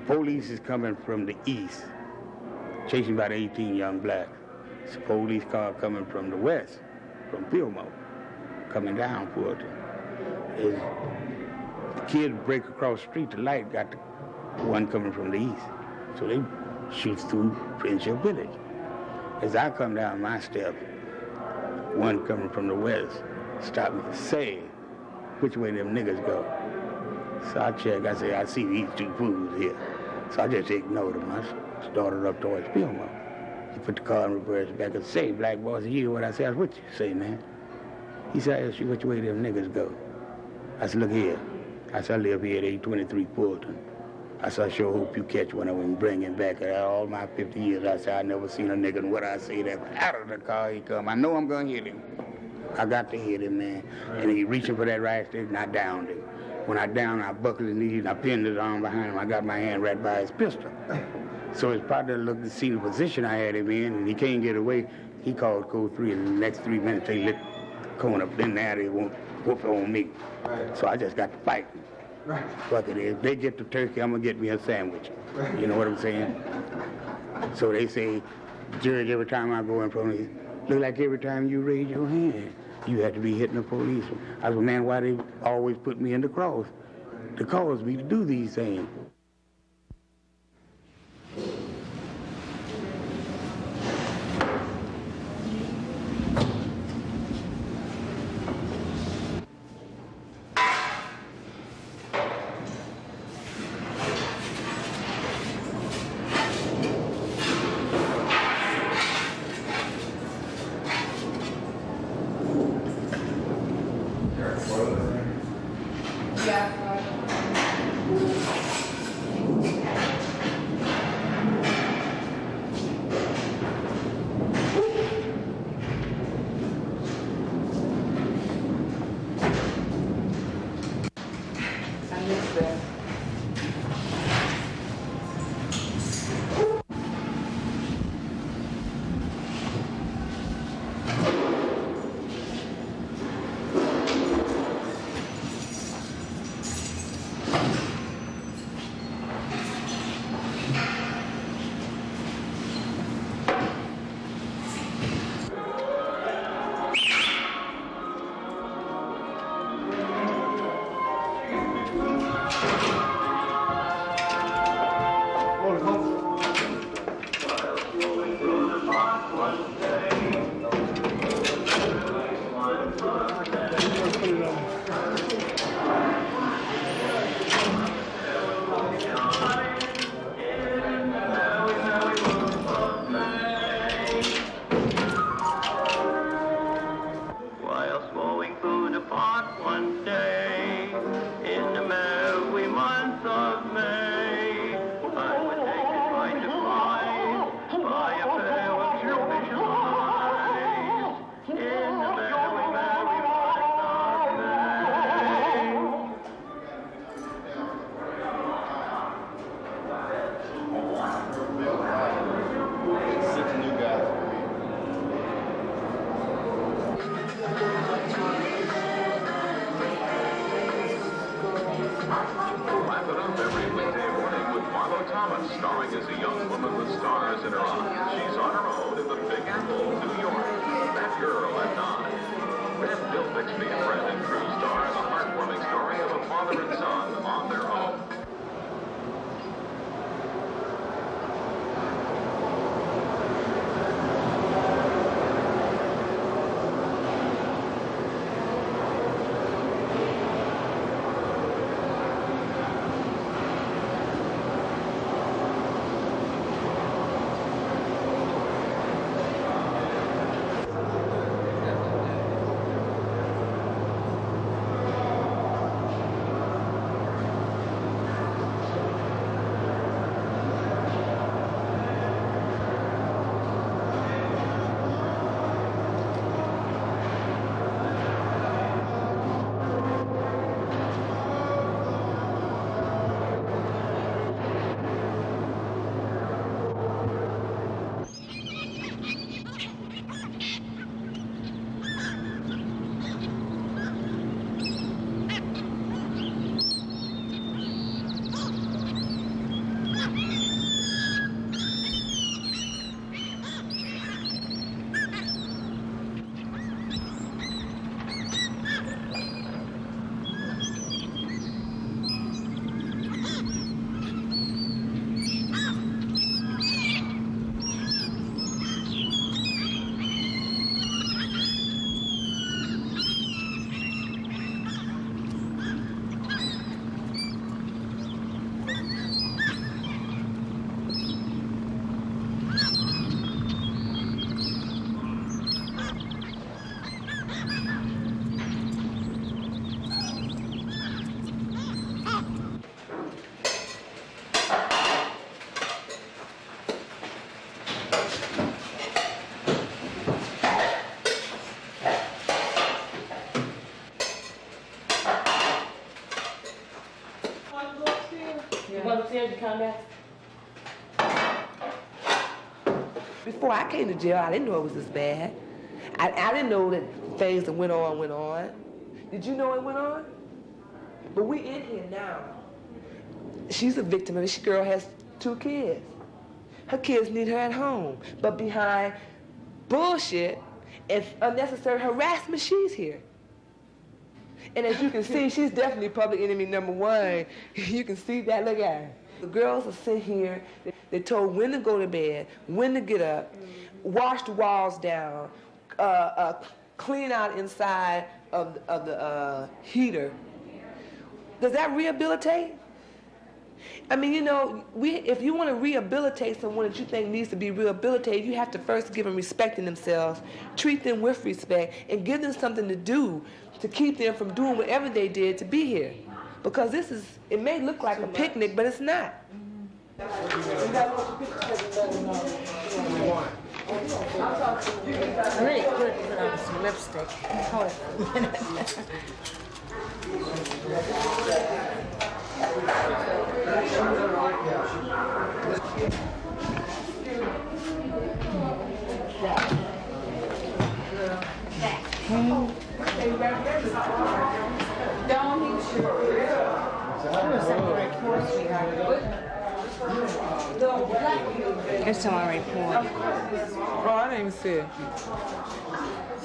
Police is coming from the east, chasing about 18 young blacks. It's a police car coming from the west, from Fillmore, coming down Fulton. The kids break across the street, the light got the one coming from the east. So they shoot through Friendship Village. As I come down my steps, one coming from the west stopped me and say, which way them niggas go? So I check, I say, I see these two fools here. So I just ignored them. I started up towards Fillmore. He put the car in reverse back and say, black boys, you hear what I said? What you say, man? He said, I asked you which way them niggas go. I said, look here. I said, I live here at 823 Fulton. I said, I sure hope you catch one of them and bring him back. All my 50 years, I said, I never seen a nigga, and what I say, that out of the car he come. I know I'm gonna hit him. I got to hit him, man. And he reaching for that right stick, and I downed him. When I downed, I buckled his knees, and I pinned his arm behind him. I got my hand right by his pistol. So his partner looked to see the position I had him in, and he can't get away. He called code 3, and in the next 3 minutes, they lit the cone up. Then now they won't whoop on me. Right. So I just got to fight. Right. Fuck it, if they get the turkey, I'm going to get me a sandwich. Right. You know what I'm saying? So they say, Judge, every time I go in front of you, look like every time you raise your hand, you have to be hitting the police. I said, man, why they always put me in the cross? To cause me to do these things. scared to come back? Before I came to jail, I didn't know it was this bad. I didn't know that things that went on. Did you know it went on? But we in here now. She's a victim of it. This girl has 2 kids. Her kids need her at home. But behind bullshit and unnecessary harassment, she's here. And as you can see, she's definitely public enemy #1. You can see that. Look at her. The girls are sitting here. They're told when to go to bed, when to get up, wash the walls down, clean out inside of the heater. Does that rehabilitate? I mean, you know, if you want to rehabilitate someone that you think needs to be rehabilitated, you have to first give them respect in themselves, treat them with respect, and give them something to do to keep them from doing whatever they did to be here. Because it may look like a picnic, but it's not. Really good to put on some lipstick. Hold it. Here's some report. Oh, I didn't even see it.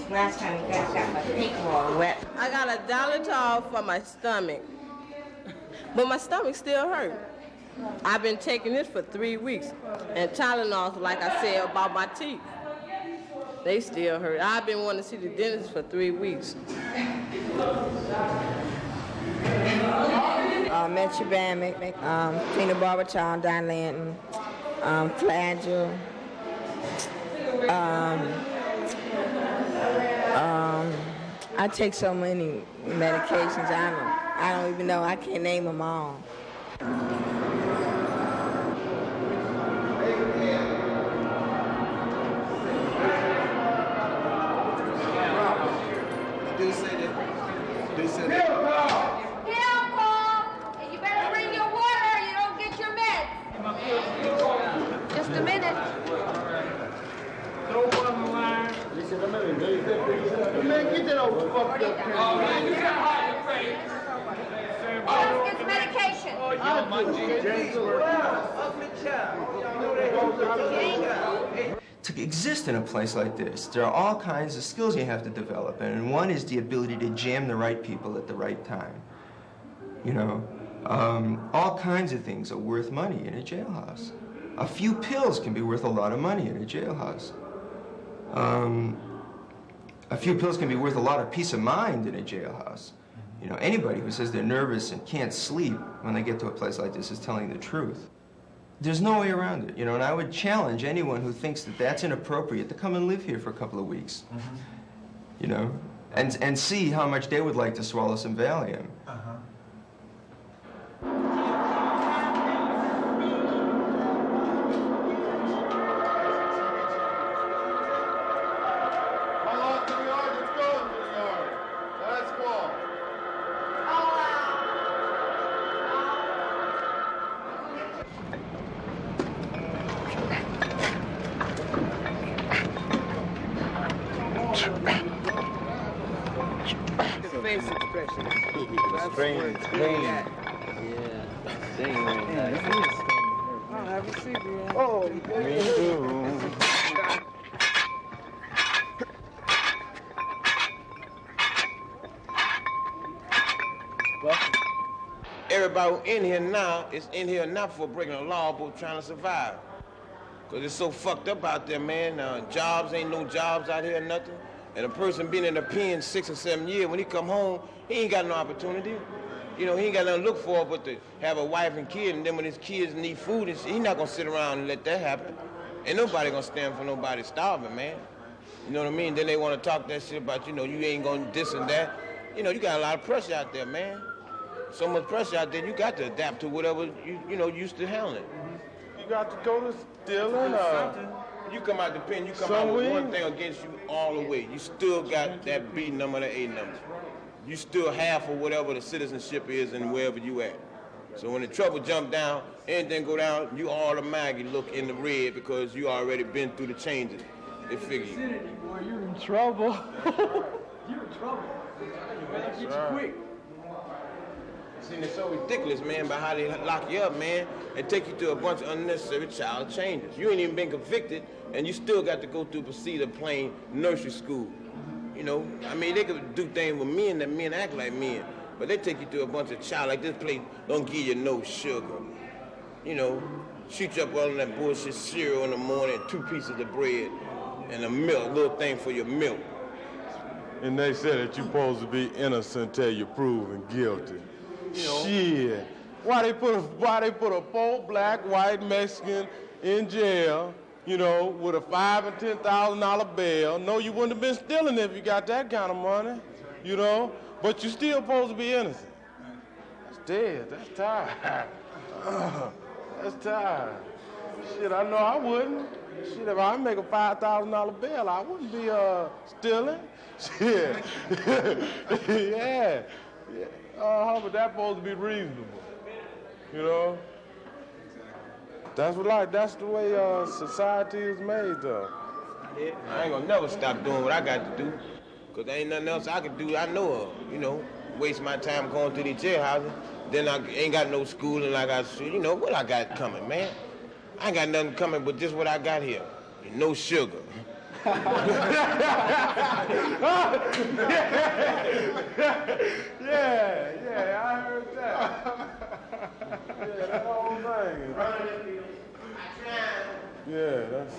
Last time you guys got my pink all wet. I got a Dilatal for my stomach, but my stomach still hurt. I've been taking this for 3 weeks, and Tylenol, like I said, about my teeth. They still hurt. I've been wanting to see the dentist for 3 weeks. Metribamic, phenobarbital, Dilantin, Flagyl, I take so many medications, I don't even know, I can't name them all. It's medication. To exist in a place like this, there are all kinds of skills you have to develop, and one is the ability to jam the right people at the right time. You know, all kinds of things are worth money in a jailhouse. A few pills can be worth a lot of money in a jailhouse. A few pills can be worth a lot of peace of mind in a jailhouse. You know, anybody who says they're nervous and can't sleep when they get to a place like this is telling the truth. There's no way around it, you know, and I would challenge anyone who thinks that that's inappropriate to come and live here for a couple of weeks, you know, and see how much they would like to swallow some Valium. Everybody in here now is in here not for breaking the law, but trying to survive. Because it's so fucked up out there, man. Jobs, ain't no jobs out here, nothing. And a person been in the pen 6 or 7 years, when he come home, he ain't got no opportunity. You know, he ain't got nothing to look for but to have a wife and kid, and then when his kids need food, he not gonna sit around and let that happen. Ain't nobody gonna stand for nobody starving, man. You know what I mean? Then they wanna talk that shit about, you know, you ain't gonna this and that. You know, you got a lot of pressure out there, man. So much pressure out there, you got to adapt to whatever you know used to handling. You got to go to stealing. You come out the pen, you come out with one thing against you all the way. You still got that B number, that A number. You still half of whatever the citizenship is and wherever you at. So when the trouble jump down, anything go down, you automatically look in the red because you already been through the changes. They figure you. Boy, you're in trouble. You're in trouble. Better get you quick. See, it's so ridiculous, man, by how they lock you up, man, and take you through a bunch of unnecessary child changes. You ain't even been convicted, and you still got to go through procedure of plain nursery school. You know, I mean, they could do things with men that men act like men, but they take you through a bunch of child, like this place don't give you no sugar. You know, shoot you up all in that bullshit cereal in the morning, 2 pieces of bread, and a milk, a little thing for your milk. And they said that you're supposed to be innocent till you're proven guilty. You know. Shit. Why they put a poor black, white, Mexican in jail, you know, with a $5,000 and $10,000 bail? No, you wouldn't have been stealing if you got that kind of money, you know? But you still supposed to be innocent. That's dead. That's tired. That's tired. Shit, I know I wouldn't. Shit, if I make a $5,000 bail, I wouldn't be stealing. Shit. Yeah. But that's supposed to be reasonable, you know? That's the way society is made, though. Yeah, I ain't gonna never stop doing what I got to do, because there ain't nothing else I can do I know of, you know? Waste my time going through the jailhouses, then I ain't got no schooling like I should. You know, what I got coming, man? I ain't got nothing coming but just what I got here. No sugar. Yeah, I heard that. Yeah, that whole thing. Yeah, that's...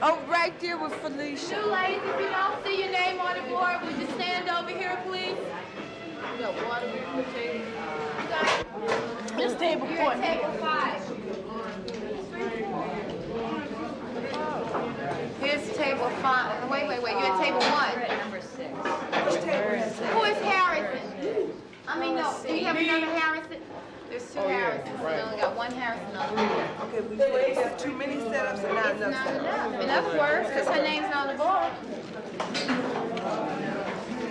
Oh, right there with Felicia. You ladies, if you don't see your name on the board, would you stand over here, please? You got water on the table. This table 4. You're at table 5. Here's table 5. Wait. You're at table 1. Number 6. Who is Harrison? I mean, no. Do you have another Harrison? There's 2 Harrisons. We only got 1 Harrison on the board. Okay, we say have too many setups and not enough Not setups. enough. Enough works because her name's on the board.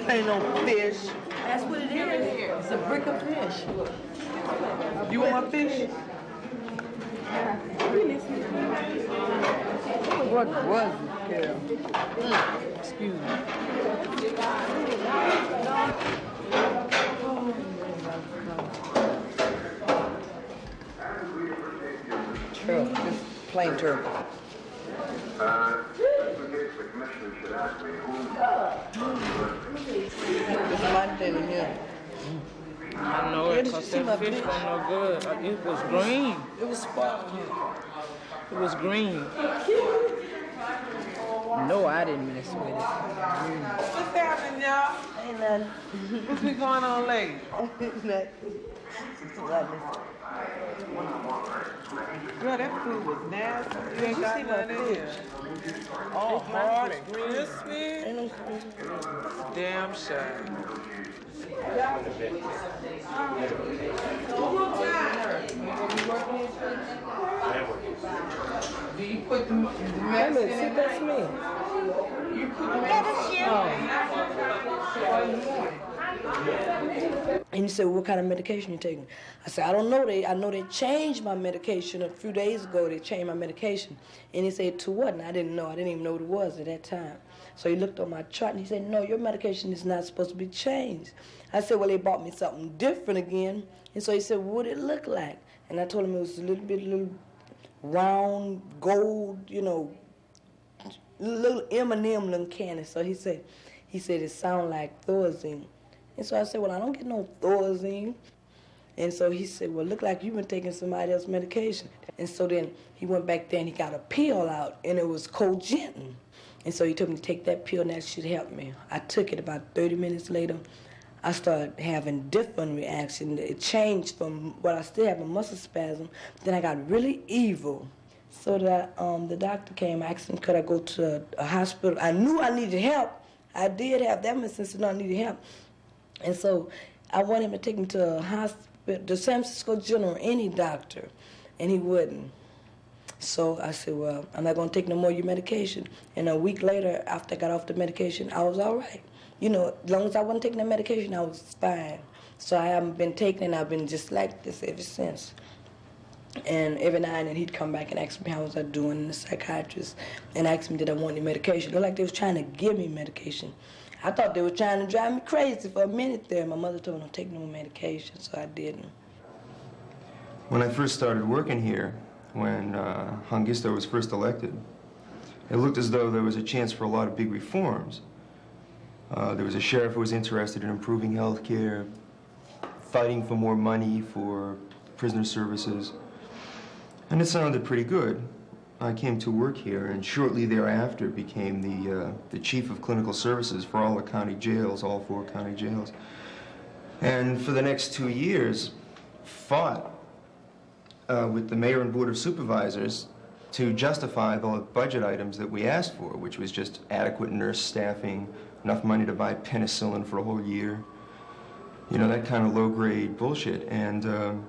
Ain't no fish. That's what it is. It's a brick of fish. You want fish? What was it, Carol? Excuse me. Turtle, just plain turtle. There's a lot of things in here. I know it, because that fish was no good. It was green. It was sparkling. It was green. No, I didn't mess with it. What's happening, y'all? Ain't nothing. What's been going on lately? Nothing. Girl, that food was nasty. You ain't got none in here. Oh, hard and crispy. Damn shame. Do you put the mess in it? That's me. You put the mess in it? And he said, well, what kind of medication you taking? I said, I don't know. I know they changed my medication a few days ago. They changed my medication. And he said, to what? And I didn't know. I didn't even know what it was at that time. So he looked on my chart and he said, no, your medication is not supposed to be changed. I said, well, they bought me something different again. And so he said, what did it look like? And I told him it was a little round, gold, you know, little M&M looking candy. So he said it sounded like Thorazine. And so I said, well, I don't get no Thorazine. And so he said, well, look like you've been taking somebody else's medication. And so then he went back there and he got a pill out, and it was Cogentin. And so he told me to take that pill, and that should help me. I took it. About 30 minutes later, I started having different reactions. It changed from, well, I still have a muscle spasm, then I got really evil. So the doctor came, asked him, could I go to a hospital? I knew I needed help. I did have that much sense that I needed help. And so I wanted him to take me to a hospital, the San Francisco General, any doctor, and he wouldn't. So I said, well, I'm not going to take no more of your medication. And a week later, after I got off the medication, I was all right. You know, as long as I wasn't taking the medication, I was fine. So I haven't been taking it, I've been just like this ever since. And every now and then he'd come back and ask me how was I doing, and the psychiatrist, and ask me did I want any medication. It looked like they was trying to give me medication. I thought they were trying to drive me crazy for a minute there. My mother told me don't take no medication, so I didn't. When I first started working here, when Hongisto was first elected, it looked as though there was a chance for a lot of big reforms. There was a sheriff who was interested in improving health care, fighting for more money for prisoner services, and it sounded pretty good. I came to work here, and shortly thereafter became the chief of clinical services for all the county jails, all 4 county jails. And for the next 2 years, fought with the mayor and board of supervisors to justify the budget items that we asked for, which was just adequate nurse staffing, enough money to buy penicillin for a whole year, you know, that kind of low-grade bullshit. And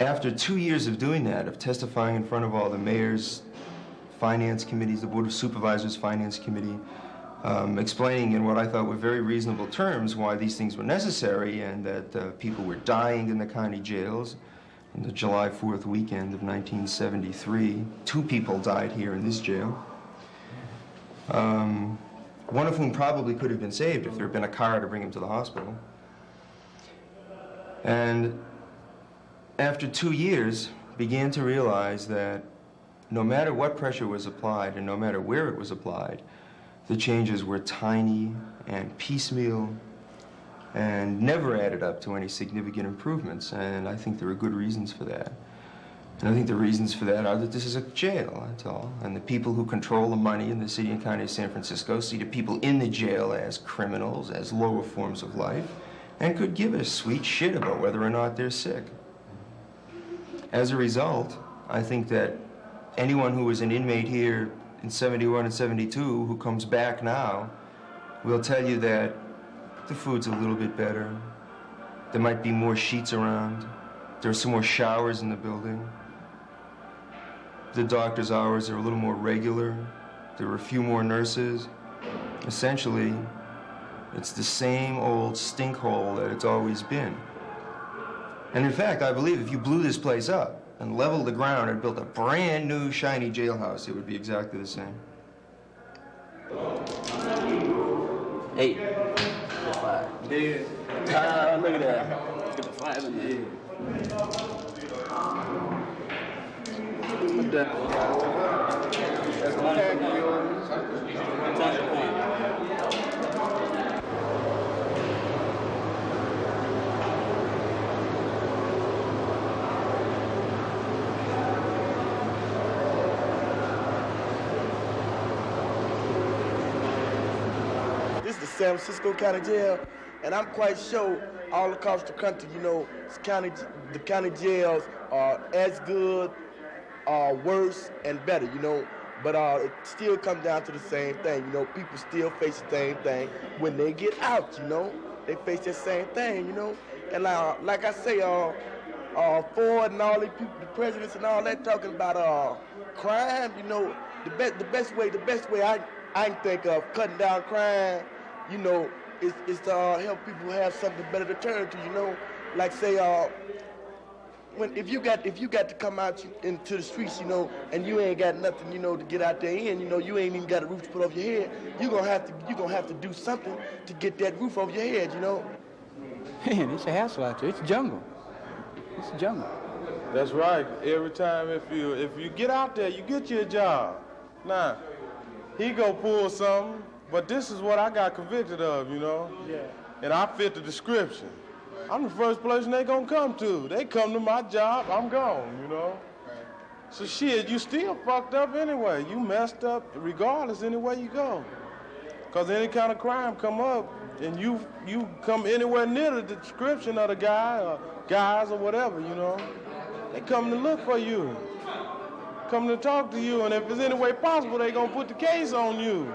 after 2 years of doing that, of testifying in front of all the mayor's finance committees, the board of supervisors finance committee, explaining in what I thought were very reasonable terms why these things were necessary, and that people were dying in the county jails. On the July 4th weekend of 1973, 2 people died here in this jail. One of whom probably could have been saved if there had been a car to bring him to the hospital. And after 2 years, began to realize that no matter what pressure was applied and no matter where it was applied, the changes were tiny and piecemeal and never added up to any significant improvements. And I think there are good reasons for that. And I think the reasons for that are that this is a jail, that's all. And the people who control the money in the city and county of San Francisco see the people in the jail as criminals, as lower forms of life, and could give a sweet shit about whether or not they're sick. As a result, I think that anyone who was an inmate here in 71 and 72 who comes back now will tell you that the food's a little bit better. There might be more sheets around. There are some more showers in the building. The doctor's hours are a little more regular. There are a few more nurses. Essentially, it's the same old stinkhole that it's always been. And in fact, I believe if you blew this place up and leveled the ground and built a brand new shiny jailhouse, it would be exactly the same. 8. 5. Dead. Look at that. Get the 5 in there. What That's the This is the San Francisco County Jail, and I'm quite sure all across the country, you know, the county jails are as good, worse, and better, you know. But it still comes down to the same thing, you know. People still face the same thing when they get out, you know. They face the same thing, you know. And like I say, Ford and all these people, the presidents and all that, talking about crime, you know. The best way I can think of cutting down crime, you know, it's to help people have something better to turn to, you know. Like say, if you got to come out into the streets, you know, and you ain't got nothing, you know, to get out there in, you know, you ain't even got a roof to put over your head. You gonna have to do something to get that roof over your head, you know. Man, it's a hassle out there. It's jungle. It's a jungle. That's right. Every time if you get out there, you get you a job. Now, he go pull something, but this is what I got convicted of, you know. Yeah. And I fit the description. I'm the first person they gonna come to. They come to my job, I'm gone, you know. Right. So shit, you still fucked up anyway. You messed up regardless anywhere you go. Cause any kind of crime come up and you come anywhere near the description of the guy or guys or whatever, you know. They come to look for you. Come to talk to you, and if there's any way possible, they gonna put the case on you.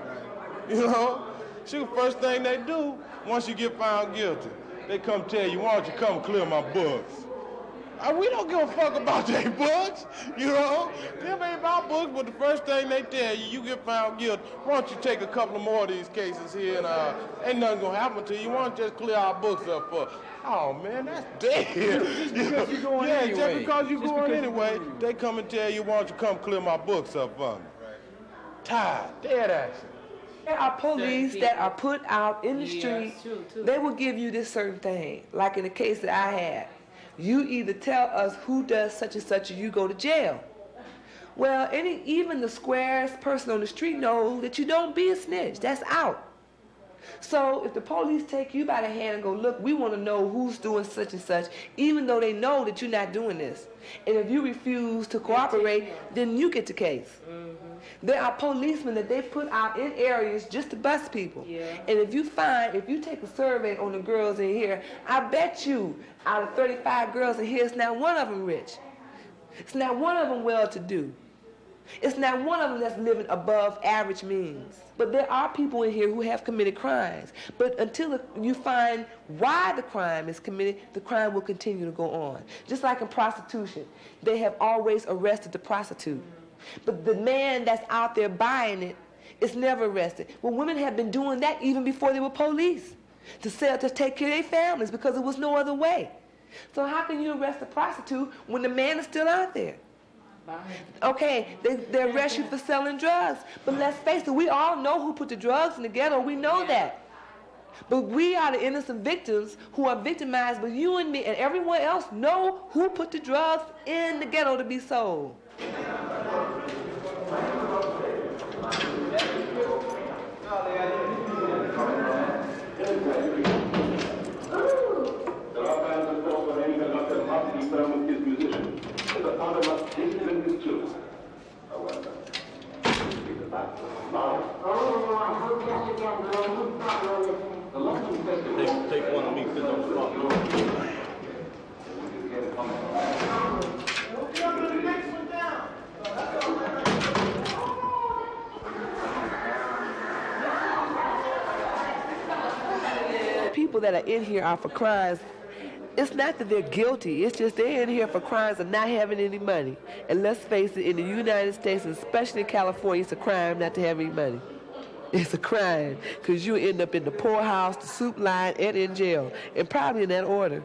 You know? Shoot, first thing they do, once you get found guilty, they come tell you, why don't you come clear my books? We don't give a fuck about their books, you know? Them ain't about books, but the first thing they tell you, you get found guilty, why don't you take a couple more of these cases here, and ain't nothing gonna happen to you. Why don't you just clear our books up for us? Oh, man, that's dead. Just because you're going anyway. Yeah, just because you're going anyway, they come and tell you, why don't you come clear my books up for me? Right. Tired, dead action. There are police that are put out in the street. True. They will give you this certain thing. Like in the case that I had. You either tell us who does such and such or you go to jail. Well, even the squarest person on the street knows that you don't be a snitch. That's out. So if the police take you by the hand and go, look, we want to know who's doing such and such, even though they know that you're not doing this. And if you refuse to cooperate, then you get the case. Mm-hmm. There are policemen that they put out in areas just to bust people. Yeah. And if you take a survey on the girls in here, I bet you out of 35 girls in here, it's not one of them rich. It's not one of them well-to-do. It's not one of them that's living above average means. But there are people in here who have committed crimes. But until you find why the crime is committed, the crime will continue to go on. Just like in prostitution, they have always arrested the prostitute. But the man that's out there buying it is never arrested. Well, women have been doing that even before they were police, to take care of their families because there was no other way. So how can you arrest a prostitute when the man is still out there? Okay, they arrest you for selling drugs. But let's face it, we all know who put the drugs in the ghetto. We know that. But we are the innocent victims who are victimized. But you and me and everyone else know who put the drugs in the ghetto to be sold. Take one of me, sit on the spot. People that are in here are for crimes. It's not that they're guilty. It's just they're in here for crimes of not having any money. And let's face it, in the United States, and especially in California, it's a crime not to have any money. It's a crime because you end up in the poorhouse, the soup line, and in jail, and probably in that order.